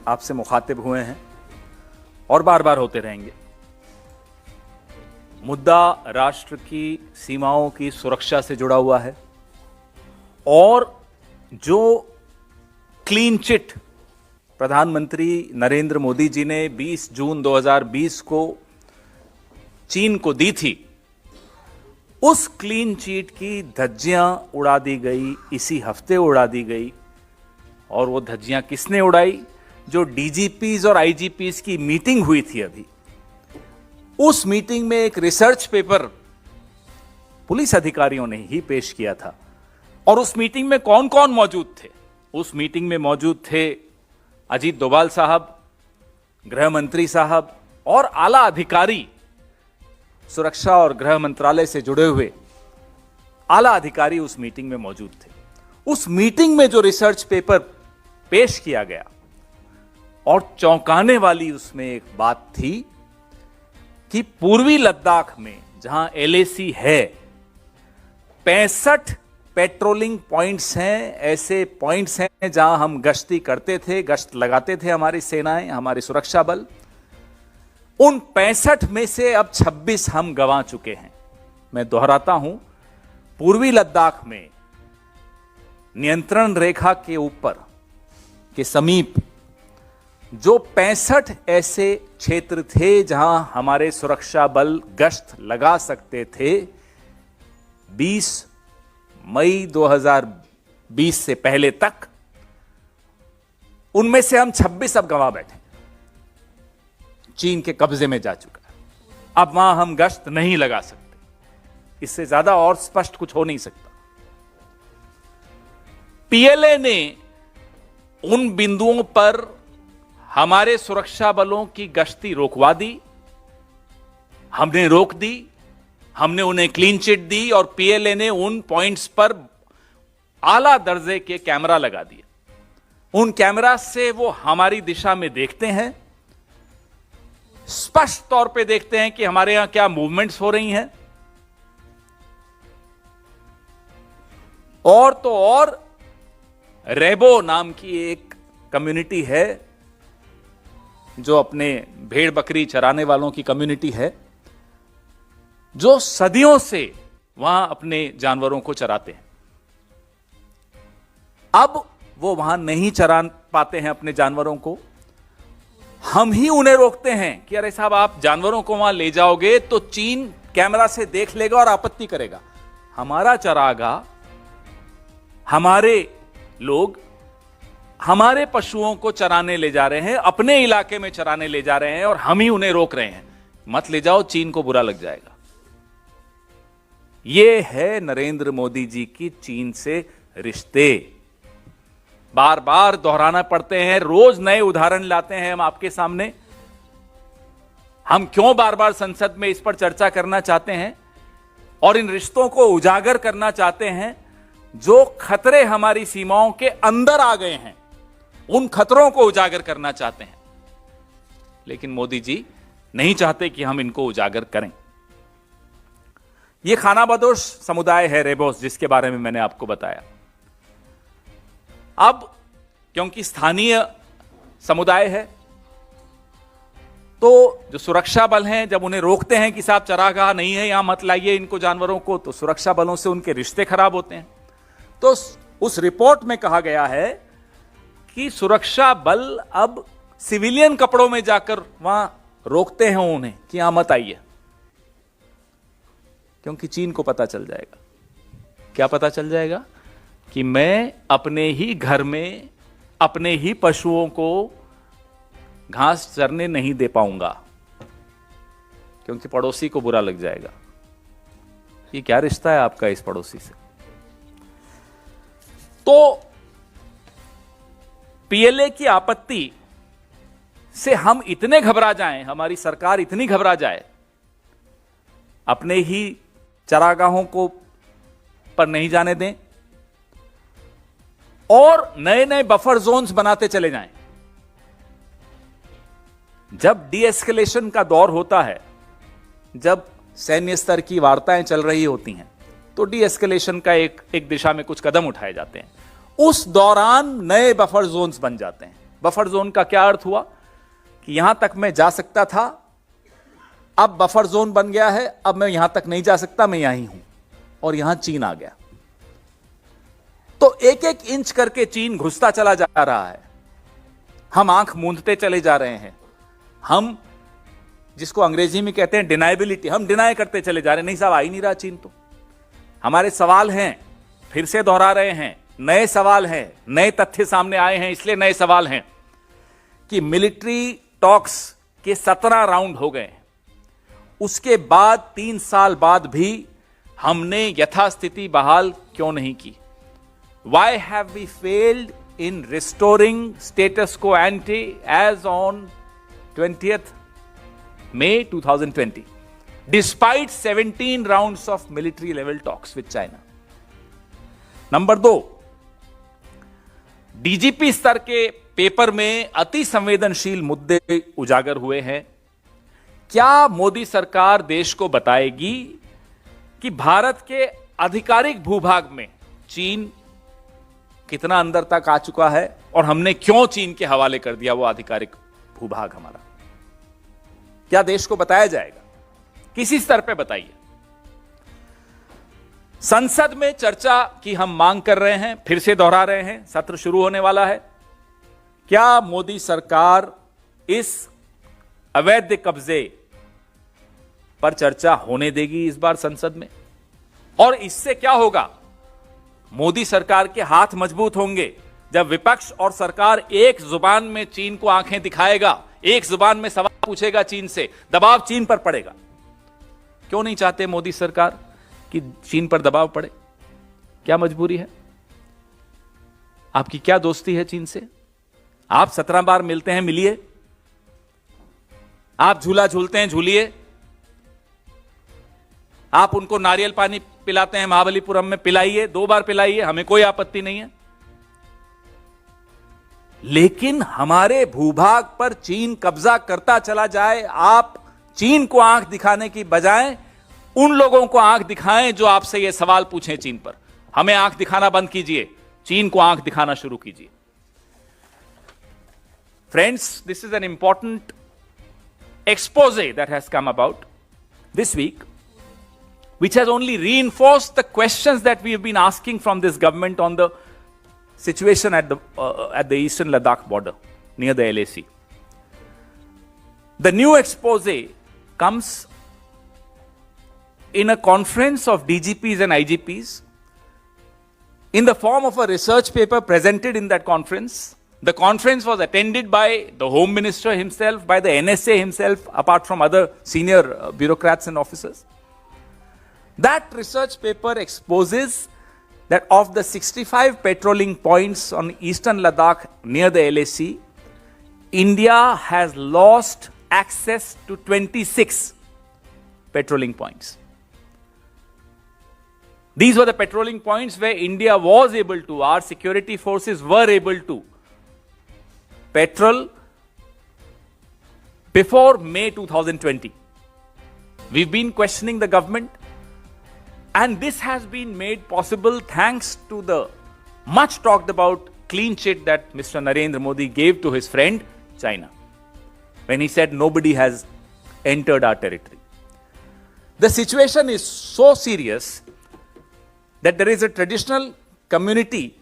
आपसे मुखातिब हुए हैं और बार बार होते रहेंगे। मुद्दा राष्ट्र की सीमाओं की सुरक्षा से जुड़ा हुआ है और जो क्लीन चिट प्रधानमंत्री नरेंद्र मोदी जी ने 20 जून 2020 को चीन को दी थी, उस क्लीन चिट की धज्जियां उड़ा दी गई, इसी हफ्ते उड़ा दी गई। और वो धज्जियां किसने उड़ाई? जो डीजीपीज और आईजीपीज की मीटिंग हुई थी अभी, उस मीटिंग में एक रिसर्च पेपर पुलिस अधिकारियों ने ही पेश किया था। और उस मीटिंग में कौन कौन मौजूद थे? उस मीटिंग में मौजूद थे अजीत डोभाल साहब, गृह मंत्री साहब और आला अधिकारी, सुरक्षा और गृह मंत्रालय से जुड़े हुए आला अधिकारी उस मीटिंग में मौजूद थे। उस मीटिंग में जो रिसर्च पेपर पेश किया गया और चौंकाने वाली उसमें एक बात थी कि पूर्वी लद्दाख में जहां एलएसी है, 65 पेट्रोलिंग पॉइंट्स हैं, ऐसे पॉइंट्स हैं जहां हम गश्ती करते थे, गश्त लगाते थे हमारी सेनाएं, हमारे सुरक्षा बल। उन 65 में से अब 26 हम गंवा चुके हैं। मैं दोहराता हूं, पूर्वी लद्दाख में नियंत्रण रेखा के ऊपर के समीप जो 65 ऐसे क्षेत्र थे जहां हमारे सुरक्षा बल गश्त लगा सकते थे, 20 मई 2020 से पहले तक, उनमें से हम 26 अब गंवा बैठे। चीन के कब्जे में जा चुका है। अब वहां हम गश्त नहीं लगा सकते। इससे ज्यादा और स्पष्ट कुछ हो नहीं सकता। पीएलए ने उन बिंदुओं पर हमारे सुरक्षा बलों की गश्ती रोकवा दी, हमने रोक दी, हमने उन्हें क्लीन चिट दी और पीएलए ने उन पॉइंट्स पर आला दर्जे के कैमरा लगा दिए। उन कैमरा से वो हमारी दिशा में देखते हैं, स्पष्ट तौर पे देखते हैं कि हमारे यहां क्या मूवमेंट्स हो रही हैं। और तो और रेबो नाम की एक कम्युनिटी है जो अपने भेड़ बकरी चराने वालों की कम्युनिटी है, जो सदियों से वहां अपने जानवरों को चराते हैं। अब वो वहां नहीं चरा पाते हैं अपने जानवरों को। हम ही उन्हें रोकते हैं कि अरे साहब, आप जानवरों को वहां ले जाओगे तो चीन कैमरा से देख लेगा और आपत्ति करेगा। हमारा चरागाह, हमारे लोग हमारे पशुओं को चराने ले जा रहे हैं, अपने इलाके में चराने ले जा रहे हैं और हम ही उन्हें रोक रहे हैं। मत ले जाओ, चीन को बुरा लग जाएगा। यह है नरेंद्र मोदी जी की चीन से रिश्ते। बार बार दोहराना पड़ते हैं, रोज नए उदाहरण लाते हैं हम आपके सामने। हम क्यों बार बार संसद में इस पर चर्चा करना चाहते हैं और इन रिश्तों को उजागर करना चाहते हैं? जो खतरे हमारी सीमाओं के अंदर आ गए हैं, उन खतरों को उजागर करना चाहते हैं। लेकिन मोदी जी नहीं चाहते कि हम इनको उजागर करें। यह खानाबदोश समुदाय है रेबोस, जिसके बारे में मैंने आपको बताया। अब क्योंकि स्थानीय समुदाय है, तो जो सुरक्षा बल हैं, जब उन्हें रोकते हैं कि साहब चरागाह नहीं है, यहां मत लाइए इनको जानवरों को, तो सुरक्षा बलों से उनके रिश्ते खराब होते हैं। तो उस रिपोर्ट में कहा गया है कि सुरक्षा बल अब सिविलियन कपड़ों में जाकर वहां रोकते हैं उन्हें कि यहां मत आइए, क्योंकि चीन को पता चल जाएगा। क्या पता चल जाएगा? कि मैं अपने ही घर में अपने ही पशुओं को घास चरने नहीं दे पाऊंगा, क्योंकि पड़ोसी को बुरा लग जाएगा। ये क्या रिश्ता है आपका इस पड़ोसी से? तो पीएलए की आपत्ति से हम इतने घबरा जाएं, हमारी सरकार इतनी घबरा जाए, अपने ही चरागाहों को पर नहीं जाने दें और नए नए बफर जोन्स बनाते चले जाएं। जब डीएस्केलेशन का दौर होता है, जब सैन्य स्तर की वार्ताएं चल रही होती हैं, तो डीएस्केलेशन का एक दिशा में कुछ कदम उठाए जाते हैं। उस दौरान नए बफर जोन्स बन जाते हैं, बफर जोन का क्या अर्थ हुआ कि यहां तक मैं जा सकता था, अब बफर जोन बन गया है, अब मैं यहां तक नहीं जा सकता, मैं यहीं हूं, और यहां चीन आ गया। तो एक एक इंच करके चीन घुसता चला जा रहा है, हम आंख मूंदते चले जा रहे हैं, हम जिसको अंग्रेजी में कहते हैं डिनाइबिलिटी, हम डिनाई करते चले जा रहे हैं। नहीं साहब, आ ही नहीं रहा चीन। तो हमारे सवाल हैं, फिर से दोहरा रहे हैं, नए सवाल हैं, नए तथ्य सामने आए हैं, इसलिए नए सवाल हैं कि मिलिट्री टॉक्स के 17 राउंड हो गए, उसके बाद 3 साल बाद भी हमने यथास्थिति बहाल क्यों नहीं की? Why have we failed in restoring status quo ante as on 20th May 2020, despite 17 rounds of military level talks with China? Number 2, DGP स्तर के पेपर में अति संवेदनशील मुद्दे उजागर हुए हैं। क्या मोदी सरकार देश को बताएगी कि भारत के आधिकारिक भूभाग में चीन कितना अंदर तक आ चुका है और हमने क्यों चीन के हवाले कर दिया वो आधिकारिक भूभाग हमारा? क्या देश को बताया जाएगा? किसी स्तर पे बताइए। संसद में चर्चा की हम मांग कर रहे हैं, फिर से दोहरा रहे हैं, सत्र शुरू होने वाला है। क्या मोदी सरकार इस अवैध कब्जे पर चर्चा होने देगी इस बार संसद में? और इससे क्या होगा? मोदी सरकार के हाथ मजबूत होंगे जब विपक्ष और सरकार एक जुबान में चीन को आंखें दिखाएगा, एक जुबान में सवाल पूछेगा चीन से, दबाव चीन पर पड़ेगा। क्यों नहीं चाहते मोदी सरकार कि चीन पर दबाव पड़े? क्या मजबूरी है? आपकी क्या दोस्ती है चीन से? आप 17 बार मिलते हैं, मिलिए। आप झूला झूलते हैं, झूलिए। आप उनको नारियल पानी पिलाते हैं महाबलीपुरम में, पिलाइए, 2 बार पिलाइए, हमें कोई आपत्ति नहीं है। लेकिन हमारे भूभाग पर चीन कब्जा करता चला जाए, आप चीन को आंख दिखाने की बजाय उन लोगों को आंख दिखाएं जो आपसे ये सवाल पूछें चीन पर। हमें आंख दिखाना बंद कीजिए, चीन को आंख दिखाना शुरू कीजिए। Friends, this is an important exposé that has come about this week, which has only reinforced the questions that we have been asking from this government on the situation at the eastern Ladakh border near the LAC. The new expose comes in a conference of DGPs and IGPs in the form of a research paper presented in that conference. The conference was attended by the Home Minister himself, by the NSA himself, apart from other senior bureaucrats and officers. That research paper exposes that of the 65 patrolling points on eastern Ladakh near the LAC, India has lost access to 26 patrolling points. These were the patrolling points where India was able to, our security forces were able to patrol before May 2020. We've been questioning the government, and this has been made possible thanks to the much talked about clean chit that Mr. Narendra Modi gave to his friend China when he said nobody has entered our territory. The situation is so serious that there is a traditional community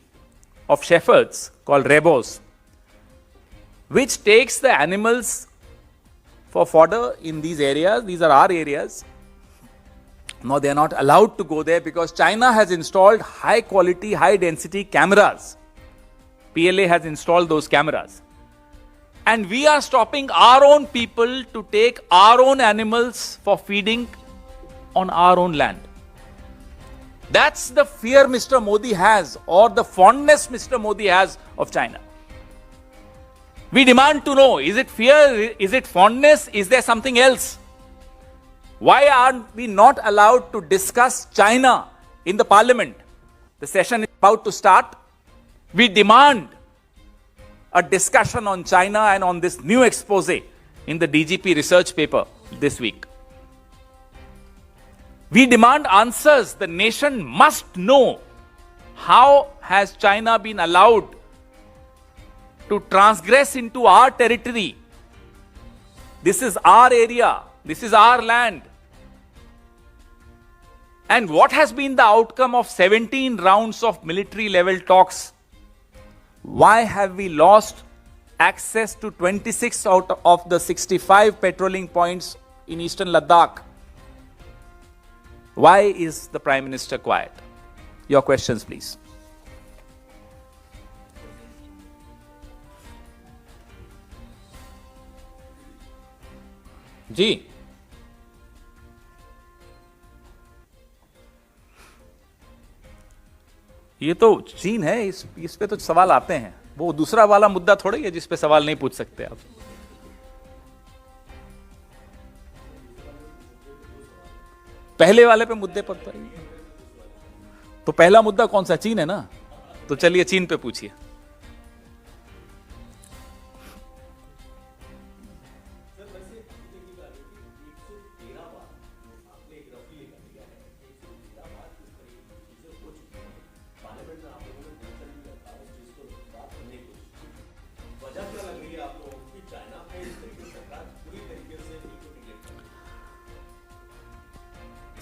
of shepherds called rebos, which takes the animals for fodder in these areas. These are our areas. No, they are not allowed to go there because China has installed high quality, high density cameras. PLA has installed those cameras. And we are stopping our own people to take our own animals for feeding on our own land. That's the fear Mr. Modi has, or the fondness Mr. Modi has of China. We demand to know, is it fear, is it fondness, is there something else? Why are we not allowed to discuss China in the parliament? The session is about to start. We demand a discussion on China and on this new expose in the DGP research paper this week. We demand answers. The nation must know how has China been allowed to transgress into our territory. This is our area. This is our land. And what has been the outcome of 17 rounds of military level talks? Why have we lost access to 26 out of the 65 patrolling points in eastern Ladakh? Why is the Prime Minister quiet? Your questions, please. जी, ये तो चीन है, इस पे तो सवाल आते हैं। वो दूसरा वाला मुद्दा थोड़ी है जिस पे सवाल नहीं पूछ सकते आप। पहले वाले पे मुद्दे पर तो पहला मुद्दा कौन सा? चीन है ना, तो चलिए चीन पे पूछिए।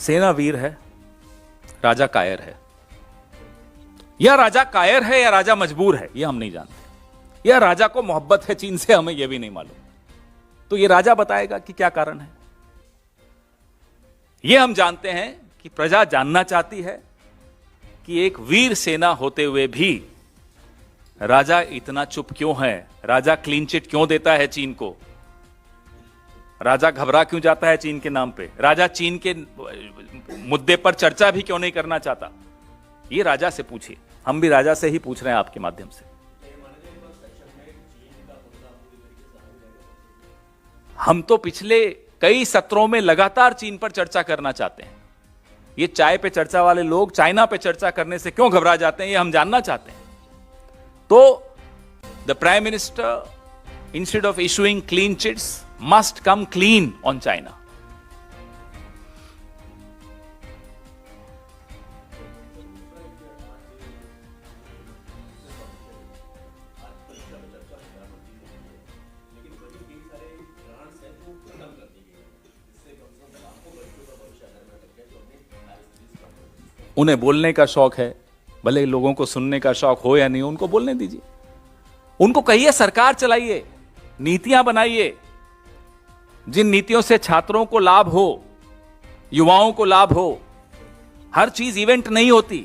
सेना वीर है, राजा कायर है। या राजा कायर है या राजा मजबूर है, यह हम नहीं जानते। या राजा को मोहब्बत है चीन से, हमें यह भी नहीं मालूम। तो यह राजा बताएगा कि क्या कारण है। यह हम जानते हैं कि प्रजा जानना चाहती है कि एक वीर सेना होते हुए भी राजा इतना चुप क्यों है, राजा क्लीन चिट क्यों देता है चीन को, राजा घबरा क्यों जाता है चीन के नाम पे, राजा चीन के मुद्दे पर चर्चा भी क्यों नहीं करना चाहता। ये राजा से पूछिए, हम भी राजा से ही पूछ रहे हैं आपके माध्यम से। हम तो पिछले कई सत्रों में लगातार चीन पर चर्चा करना चाहते हैं। ये चाय पे चर्चा वाले लोग चाइना पे चर्चा करने से क्यों घबरा जाते हैं, ये हम जानना चाहते हैं। तो the prime minister instead of issuing clean chits must come clean on China. उन्हें बोलने का शौक है, भले लोगों को सुनने का शौक हो या नहीं, उनको बोलने दीजिए। उनको कहिए सरकार चलाइए, नीतियां बनाइए, जिन नीतियों से छात्रों को लाभ हो, युवाओं को लाभ हो। हर चीज इवेंट नहीं होती।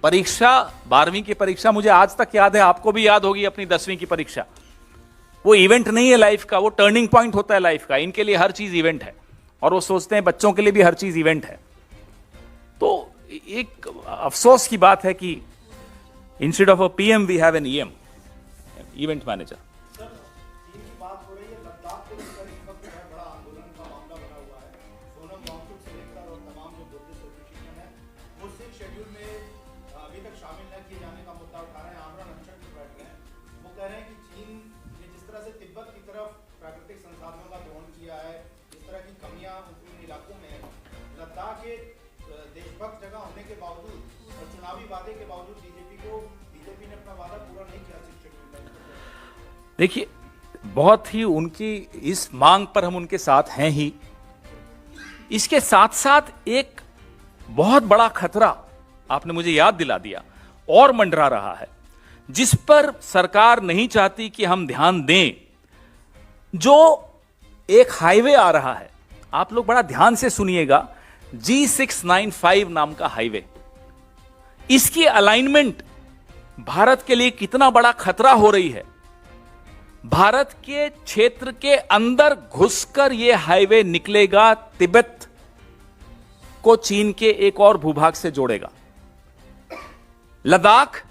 परीक्षा, 12वीं की परीक्षा मुझे आज तक याद है, आपको भी याद होगी अपनी 10वीं की परीक्षा। वो इवेंट नहीं है लाइफ का, वो टर्निंग पॉइंट होता है लाइफ का। इनके लिए हर चीज इवेंट है और वो सोचते हैं बच्चों के लिए भी हर चीज इवेंट है। तो एक अफसोस की बात है कि instead of a PM we have an EM, event manager. देशभक्त जगह होने के बावजूद और चुनावी वादे के बावजूद बीजेपी ने अपना वादा पूरा नहीं किया। देखिए, बहुत ही उनकी इस मांग पर हम उनके साथ हैं ही। इसके साथ साथ एक बहुत बड़ा खतरा आपने मुझे याद दिला दिया और मंडरा रहा है, जिस पर सरकार नहीं चाहती कि हम ध्यान दें। जो एक हाईवे आ रहा है, आप लोग बड़ा ध्यान से सुनिएगा, G695 नाम का हाईवे। इसकी अलाइनमेंट भारत के लिए कितना बड़ा खतरा हो रही है। भारत के क्षेत्र के अंदर घुसकर यह हाईवे निकलेगा, तिब्बत को चीन के एक और भूभाग से जोड़ेगा। लद्दाख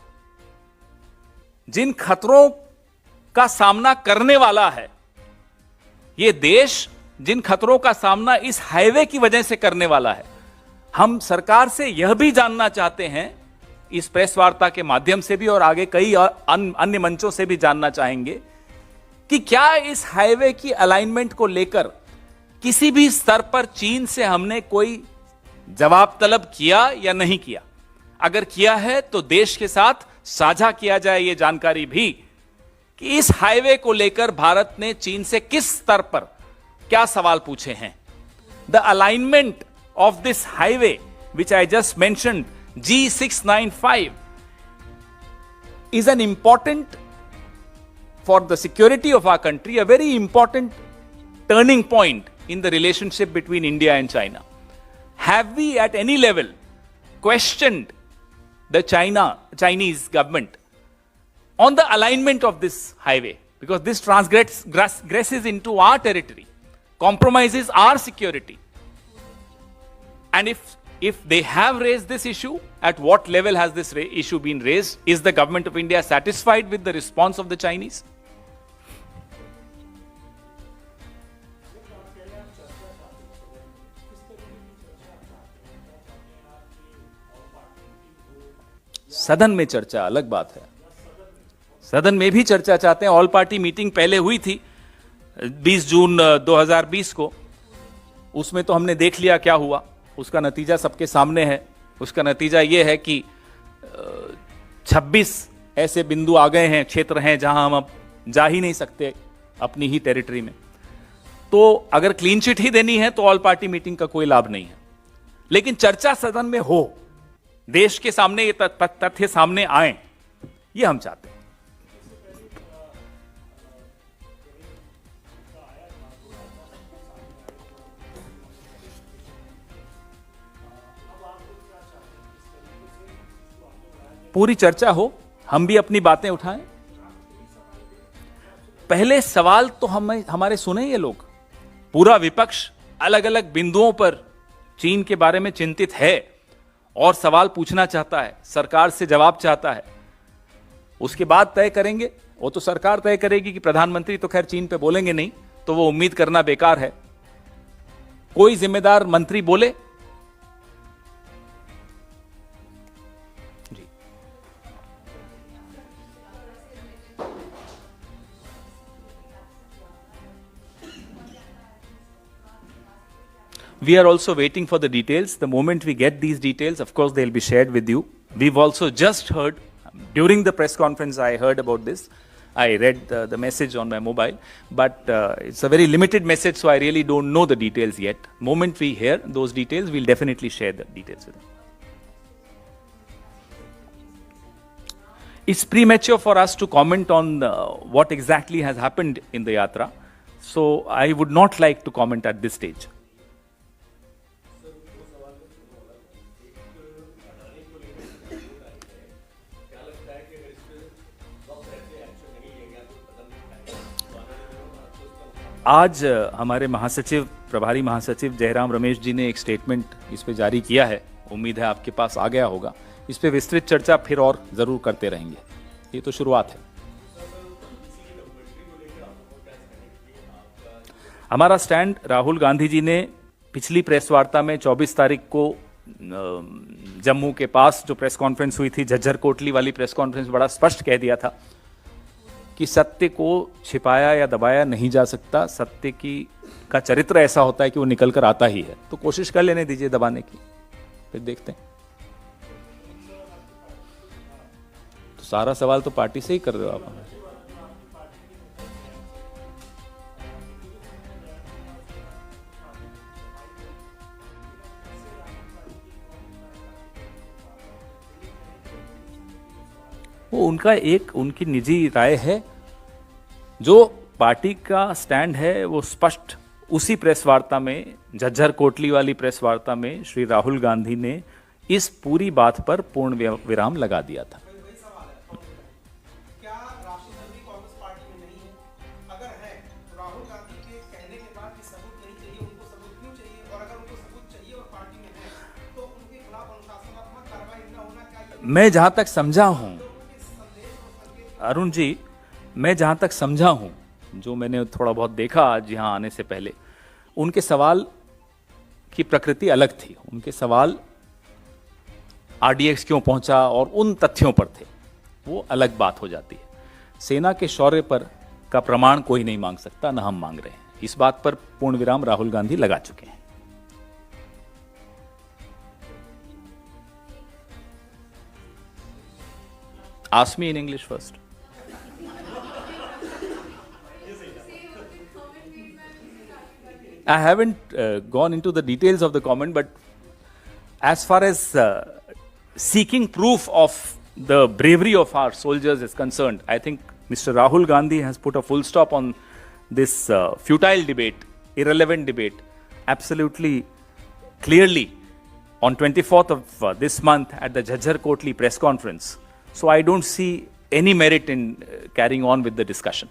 जिन खतरों का सामना करने वाला है, यह देश जिन खतरों का सामना इस हाईवे की वजह से करने वाला है। हम सरकार से यह भी जानना चाहते हैं, इस प्रेस वार्ता के माध्यम से भी और आगे कई अन्य मंचों से भी जानना चाहेंगे कि क्या इस हाईवे की अलाइनमेंट को लेकर किसी भी स्तर पर चीन से हमने कोई जवाब तलब किया या नहीं किया। अगर किया है तो देश के साथ साझा किया जाए ये जानकारी भी कि इस हाईवे को लेकर भारत ने चीन से किस स्तर पर क्या सवाल पूछे हैं। The alignment of this highway which I just mentioned, G695, is an important, for the security of our country, a very important turning point in the relationship between India and China. Have we at any level questioned the Chinese government on the alignment of this highway? Because this transgresses into our territory, compromises our security. And if they have raised this issue, at what level has this issue been raised? Is the government of India satisfied with the response of the Chinese? सदन में चर्चा अलग बात है। सदन में भी चर्चा चाहते हैं। ऑल पार्टी मीटिंग पहले हुई थी 20 जून 2020 को, उसमें तो हमने देख लिया क्या हुआ। उसका नतीजा सबके सामने है। उसका नतीजा यह है कि 26 ऐसे बिंदु आ गए हैं, क्षेत्र हैं जहां हम अब जा ही नहीं सकते अपनी ही टेरिटरी में। तो अगर क्लीन चिट ही देनी है तो ऑल पार्टी मीटिंग का कोई लाभ नहीं है। लेकिन चर्चा सदन में हो, देश के सामने ये तथ्य सामने आए, ये हम चाहते हैं। पूरी चर्चा हो, हम भी अपनी बातें उठाएं। पहले सवाल तो हमारे सुने ये लोग। पूरा विपक्ष अलग अलग बिंदुओं पर चीन के बारे में चिंतित है और सवाल पूछना चाहता है, सरकार से जवाब चाहता है। उसके बाद तय करेंगे, वो तो सरकार तय करेगी कि प्रधानमंत्री तो खैर चीन पे बोलेंगे नहीं, तो वो उम्मीद करना बेकार है। कोई जिम्मेदार मंत्री बोले। जी, we are also waiting for the details. The moment we get these details, of course, they'll be shared with you. We've also just heard, during the press conference, I heard about this. I read the message on my mobile, but it's a very limited message, so I really don't know the details yet. Moment we hear those details, we'll definitely share the details with you. It's premature for us to comment on what exactly has happened in the yatra, so I would not like to comment at this stage. आज हमारे महासचिव, प्रभारी महासचिव जयराम रमेश जी ने एक statement इस पे जारी किया है। उम्मीद है आपके पास आ गया होगा। इस पे विस्तृत चर्चा फिर और जरूर करते रहेंगे। ये तो शुरुआत है। हमारा स्टैंड राहुल गांधी जी ने पिछली प्रेस वार्ता में 24 तारीख को जम्मू के पास जो प्रेस कॉन्फ्रेंस हुई थी, झज्जर कोटली वाली प्रेस कॉन्फ्रेंस, बड़ा स्पष्ट कह दिया था कि सत्य को छिपाया या दबाया नहीं जा सकता। सत्य का चरित्र ऐसा होता है कि वो निकल कर आता ही है। तो कोशिश कर लेने दीजिए दबाने की, फिर देखते हैं। तो सारा सवाल तो पार्टी से ही कर रहे हो आप। वो उनकी निजी राय है। जो पार्टी का स्टैंड है वो स्पष्ट उसी प्रेस वार्ता में, झज्जर कोटली वाली प्रेस वार्ता में श्री राहुल गांधी ने इस पूरी बात पर पूर्ण विराम लगा दिया था। क्या राहुल गांधी कांग्रेस पार्टी में नहीं है? अगर है तो राहुल गांधी के कहने के बाद कि सबूत नहीं चाहिए, उनको सबूत क्यों चाहिए? और अगर उनको सबूत चाहिए और पार्टी में है तो उनके खिलाफ अनुशासनात्मक कार्रवाई न होना क्या? मैं जहां तक समझा हूं अरुण जी, मैं जहां तक समझा हूं, जो मैंने थोड़ा बहुत देखा आज यहां आने से पहले, उनके सवाल की प्रकृति अलग थी। उनके सवाल आरडीएक्स क्यों पहुंचा और उन तथ्यों पर थे, वो अलग बात हो जाती है। सेना के शौर्य पर का प्रमाण कोई नहीं मांग सकता, ना हम मांग रहे हैं। इस बात पर पूर्ण विराम राहुल गांधी लगा चुके हैं। Ask me in English first. I haven't gone into the details of the comment, but as far as seeking proof of the bravery of our soldiers is concerned, I think Mr. Rahul Gandhi has put a full stop on this futile debate, irrelevant debate, absolutely clearly on 24th of this month at the Jhajjar Kotli press conference. So I don't see any merit in carrying on with the discussion.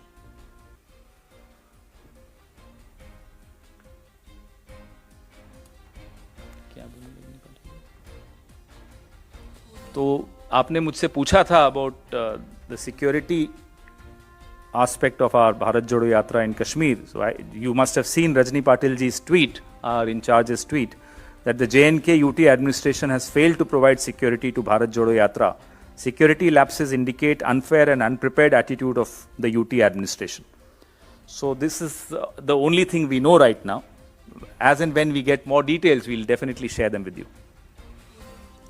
तो आपने मुझसे पूछा था about the security aspect of our Bharat Jodo Yatra in Kashmir. So you must have seen Rajni Patil ji's tweet, our in charge's tweet, that the JNK UT administration has failed to provide security to Bharat Jodo Yatra. Security lapses indicate unfair and unprepared attitude of the UT administration. So this is the only thing we know right now. As and when we get more details, we'll definitely share them with you.